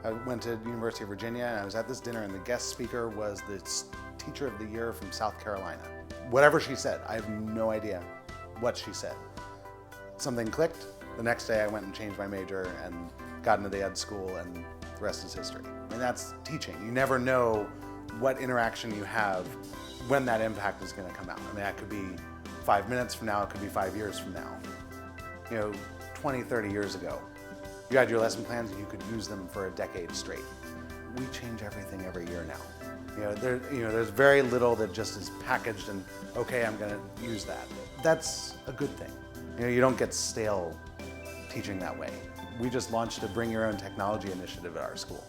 I went to the University of Virginia and I was at this dinner and the guest speaker was the teacher of the year from South Carolina. Whatever she said, I have no idea what she said. Something clicked. The next day I went and changed my major and got into the ed school, and the rest is history. I mean, that's teaching. You never know what interaction you have when that impact is going to come out. I mean, that could be 5 minutes from now, it could be 5 years from now. 20, 30 years ago, you had your lesson plans and you could use them for a decade straight. We change everything every year now. There's very little that just is packaged and, okay, I'm going to use that. That's a good thing. You don't get stale teaching that way. We just launched a Bring Your Own Technology initiative at our school.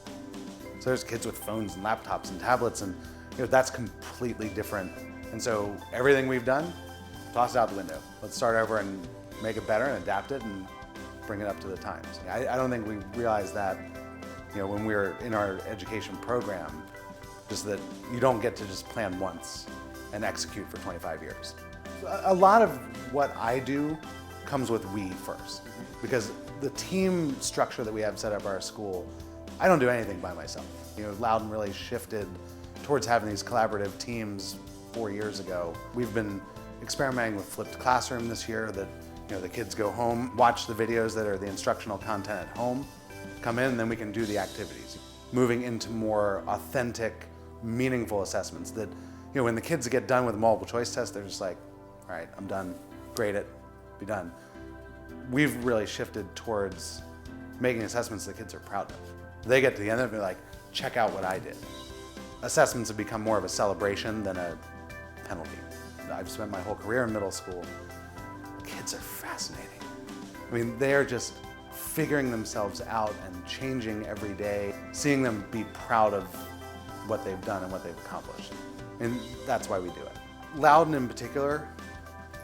So there's kids with phones and laptops and tablets, and that's completely different. And so everything we've done, toss it out the window. Let's start over and make it better and adapt it and bring it up to the times. I don't think we realized that when we were in our education program, just that you don't get to just plan once and execute for 25 years. A lot of what I do comes with we first, because the team structure that we have set up at our school, I don't do anything by myself. Loudon really shifted towards having these collaborative teams 4 years ago. We've been experimenting with flipped classroom this year, that the kids go home, watch the videos that are the instructional content at home, come in, and then we can do the activities. Moving into more authentic, meaningful assessments that, when the kids get done with a multiple choice test, they're just like, all right, I'm done, grade it, be done. We've really shifted towards making assessments that kids are proud of. They get to the end of it and be like, check out what I did. Assessments have become more of a celebration than a penalty. I've spent my whole career in middle school. Kids are fascinating. I mean, they are just figuring themselves out and changing every day, seeing them be proud of what they've done and what they've accomplished. And that's why we do it. Loudon in particular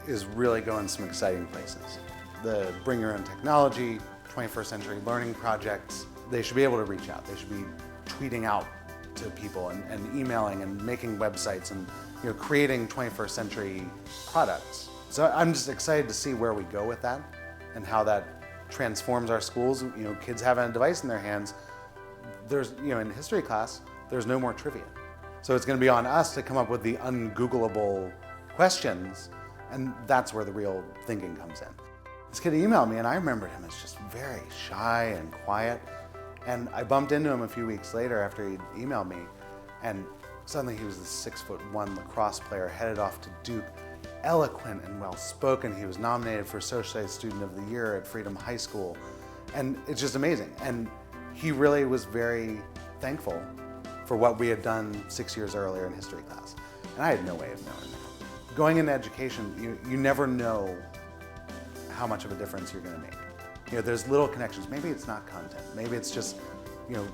is really going some exciting places. The Bring Your Own Technology, 21st Century Learning projects, they should be able to reach out. They should be tweeting out to people and emailing and making websites and creating 21st century products. So I'm just excited to see where we go with that and how that transforms our schools. Kids having a device in their hands. There's, in history class, there's no more trivia. So it's going to be on us to come up with the ungoogleable questions, and that's where the real thinking comes in. This kid emailed me, and I remembered him as just very shy and quiet. And I bumped into him a few weeks later after he'd emailed me, and suddenly he was this 6'1" lacrosse player headed off to Duke, eloquent and well-spoken. He was nominated for Social Studies Student of the Year at Freedom High School, and it's just amazing. And he really was very thankful for what we had done 6 years earlier in history class. And I had no way of knowing that. Going into education, you never know how much of a difference you're going to make. There's little connections. Maybe it's not content. Maybe it's just,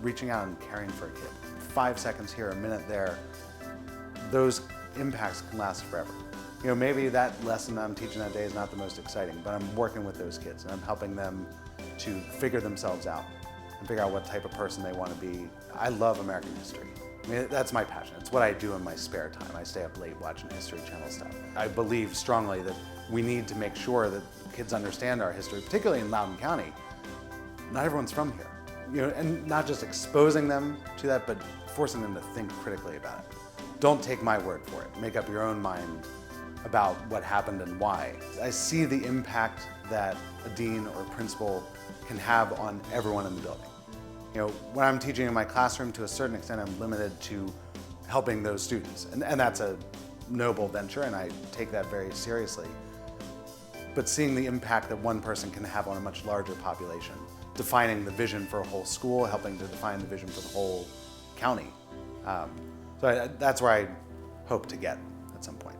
reaching out and caring for a kid. 5 seconds here, a minute there. Those impacts can last forever. Maybe that lesson I'm teaching that day is not the most exciting, but I'm working with those kids and I'm helping them to figure themselves out and figure out what type of person they want to be. I love American history. I mean, that's my passion. It's what I do in my spare time. I stay up late watching History Channel stuff. I believe strongly that we need to make sure that kids understand our history, particularly in Loudon County. Not everyone's from here. And not just exposing them to that, but forcing them to think critically about it. Don't take my word for it. Make up your own mind about what happened and why. I see the impact that a dean or principal can have on everyone in the building. When I'm teaching in my classroom, to a certain extent, I'm limited to helping those students. And that's a noble venture, and I take that very seriously. But seeing the impact that one person can have on a much larger population, defining the vision for a whole school, helping to define the vision for the whole county. So that's where I hope to get at some point.